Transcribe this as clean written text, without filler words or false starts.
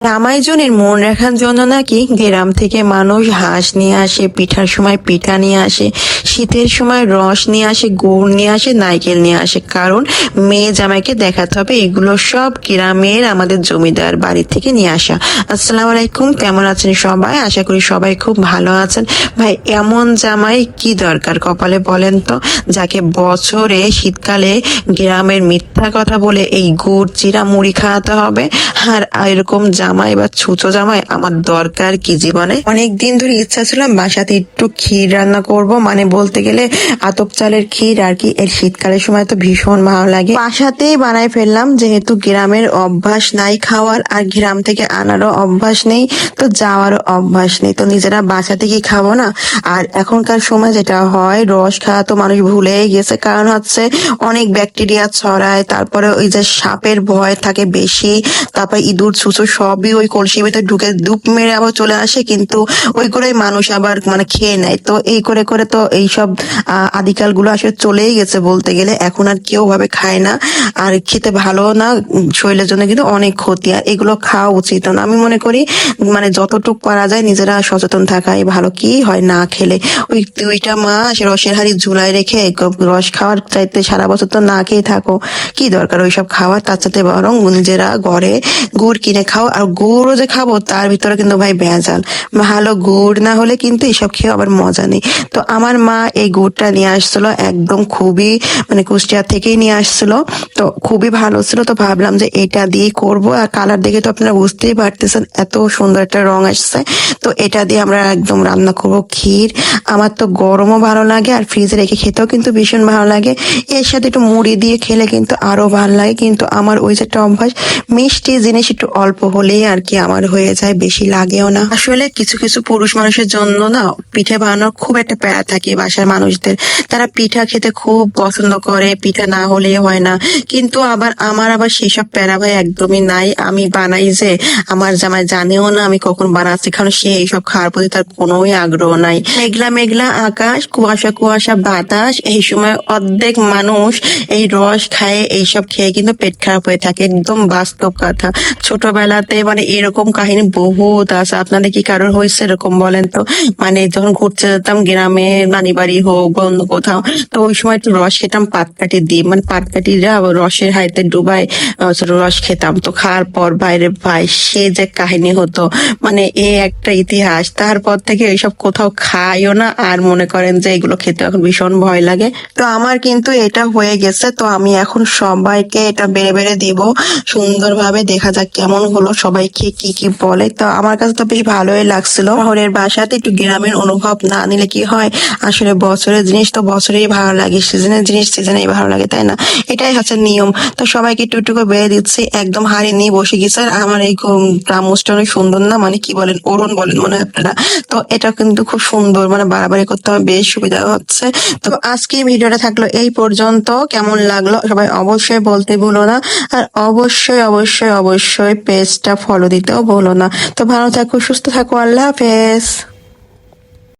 রামায়জনের মন রাখার জন্য নাকি গ্রাম থেকে মানুষ হাঁস নিয়ে আসে, পিঠার সময় পিঠা নিয়ে আসে, শীতের সময় রস নিয়ে আসে, গুড় নিয়ে আসে, নারকেল নিয়ে আসে। কারণ মেয়ে জামাইকে দেখাতে হবে এগুলো সব গ্রামের আমাদের জমিদার বাড়ি থেকে নিয়ে আসা। আসসালামু আলাইকুম, কেমন আছেন সবাই? আশা করি সবাই খুব ভালো আছেন। ভাই, এমন জামাই কি দরকার কপালে বলেন তো, যাকে বছরে শীতকালে গ্রামের মিথ্যা কথা বলে এই গুড় চিরা মুড়ি খাওয়াতে হবে। আর এরকম জামাই বা ছুঁচো জামাই আমার দরকার কি জীবনে? অনেক দিন ধরে ইচ্ছা ছিল বাসাতে একটু ক্ষীর রান্না করব, মানে বলতে গেলে আতপ চালের ক্ষীর আর কি। এর শীতকালের সময় তো ভীষণ ভালো লাগে, বাসাতেই বানাই ফেললাম। যেহেতু গ্রামের অভ্যাস নাই খাওয়ার, আর গ্রাম থেকে আনারও অভ্যাস নেই, তো যাওয়ারও অভ্যাস নেই, তো নিজেরা বাসা থেকে খাবো না। আর এখনকার সময় যেটা হয়, রস খাওয়া তো মানুষ ভুলেই গেছে। কারণ হচ্ছে অনেক ব্যাকটেরিয়া ছড়ায়, তারপরে ওই যে সাপের ভয় থাকে বেশি, তারপর ইঁদুর ছুঁচো সবই ওই কলসির ভিতরে ঢুকে ডুব মেরে আবার চলে আসে, কিন্তু ওই করেই মানুষ আবার মানে খেয়ে নেয়। তো এই করে করে তো এইসব আদিকাল গুলো আসলে চলেই গেছে বলতে গেলে। এখন আর কেউ ভাবে খায় না, আর খেতে ভালো না, শরীরের জন্য কিন্তু অনেক ক্ষতি। আর এগুলো খাওয়া উচিত না, আমি মনে করি। মানে যতটুক পারা যায় নিজেরা সচেতন থাকাই ভালো। কি হয় না খেলে, ওই 2টা মাস রসের হাড়ি ঝুলাই রেখে রস খাওয়ার চাইতে সারা বছর তো না খেয়ে থাকো, কি দরকার ওইসব খাওয়ার? তার সাথে বরং নিজেরা ঘরে গুড় কিনে খাও। আর গুড়ও যে খাবো তার ভিতরে কিন্তু ভাই ভেজাল, ভালো গুড় না হলে কিন্তু এসব খেয়ে আবার মজা নেই। তো আমার মা এই গুড়টা নিয়ে আসছিল, একদম খুবই মানে কুষ্টিয়া থেকেই নিয়ে আসছিল, তো খুবই ভালো ছিল। তো ভাবলাম যে এটা দিয়েই করব। আর কালার দেখে তো আপনারা বুঝতেই পারতেছেন এত সুন্দর একটা রং আসছে। তো এটা দিয়ে আমরা একদম রান্না করব ক্ষীর। আমার তো গরমও ভালো লাগে, আর ফ্রিজে রেখে খেতেও কিন্তু ভীষণ ভালো লাগে। এর সাথে একটু মুড়ি দিয়ে খেলে কিন্তু আরো ভালো লাগে। কিন্তু আমার ওই যে একটা অভ্যাস, মিষ্টি জিনিস একটু অল্প হলেই আর কি আমার হয়ে যায়, বেশি লাগেও না। আসলে কিছু কিছু পুরুষ মানুষের জন্য না পিঠে বানানোর খুব একটা প্যারা থাকে বাসার মানুষদের। তারা পিঠা খেতে খুব পছন্দ করে, পিঠা না হলে হয় না। কিন্তু আমার আবার সেসব প্যারা ভাই একদমই নাই। আমি বানাই যে আমার জামাই জানেও না আমি কখন বানাচ্ছি, কারণ সে এইসব খাওয়ার প্রতি তার কোনোই আগ্রহ নাই। মেঘলা মেঘলা আকাশ, কুয়াশা কুয়াশা বাতাস, এই সময় অর্ধেক মানুষ এই রস খায়, এইসব খেয়ে কিন্তু পেট খারাপ হয়ে থাকে। একদম বাস্তব কথা। ছোটবেলাতে মানে এরকম কাহিনী বহুত আছে। আপনাদের কি কারোর হয়েছে এরকম বলেন তো? মানে যখন ঘুরতে যেতাম গ্রামে, নানি বাড়ি হোক বা অন্য কোথাও, তো ওই সময় একটু রস খেতাম পাটকাঠি দিয়ে, মানে পাটকাঠিরা রসের হাইতে ডুবাই রস খেতাম। তো খাওয়ার পর বাইরে ভাই সে যে কাহিনী হতো, মানে এ একটা ইতিহাস। তারপর থেকে এইসব কোথাও খাইও না, আর মনে করেন যে এগুলো খেতে এখন ভীষণ ভয় লাগে। তো আমার কিন্তু এটা হয়ে গেছে, তো আমি এখন সবাইকে এটা বেড়ে বেড়ে দিব সুন্দরভাবে, দেখা যাক কেমন হলো, সবাইকে কি কি বলে। তো আমার কাছে তো বেশ ভালোই লাগছিল। শহরের বাসাতে একটু গ্রামের অনুভব না নিলে কি হয়, আসলে বছরের জিনিস তো বছরেই ভালো লাগে, সিজনের জিনিস সিজনেই ভালো লাগে, তাই না? এটাই হচ্ছে নিয়ম। তো সবাইকে একটু একটু করে বেড়ে দিচ্ছি, একদম হাড়ি নিয়ে বসে গেছে। আর আমার এই চামচটা অনেক সুন্দর না, মানে কি বলেন, ওরণ বলেন মনে হয় আপনারা। তো এটা কিন্তু খুব সুন্দর, মানে বাড়াবাড়ি করতে আমার বেশ সুবিধা হচ্ছে। তো আজকে ভিডিওটা থাকলো এই পর্যন্ত। কেমন লাগলো সবাই অবশ্যই বলতে ভুলো না। আর অবশ্যই অবশ্যই অবশ্যই পেজটা ফলো দিতেও ভুলো না। তো ভালো থাকো, সুস্থ থাকো, আল্লাহ হাফেজ।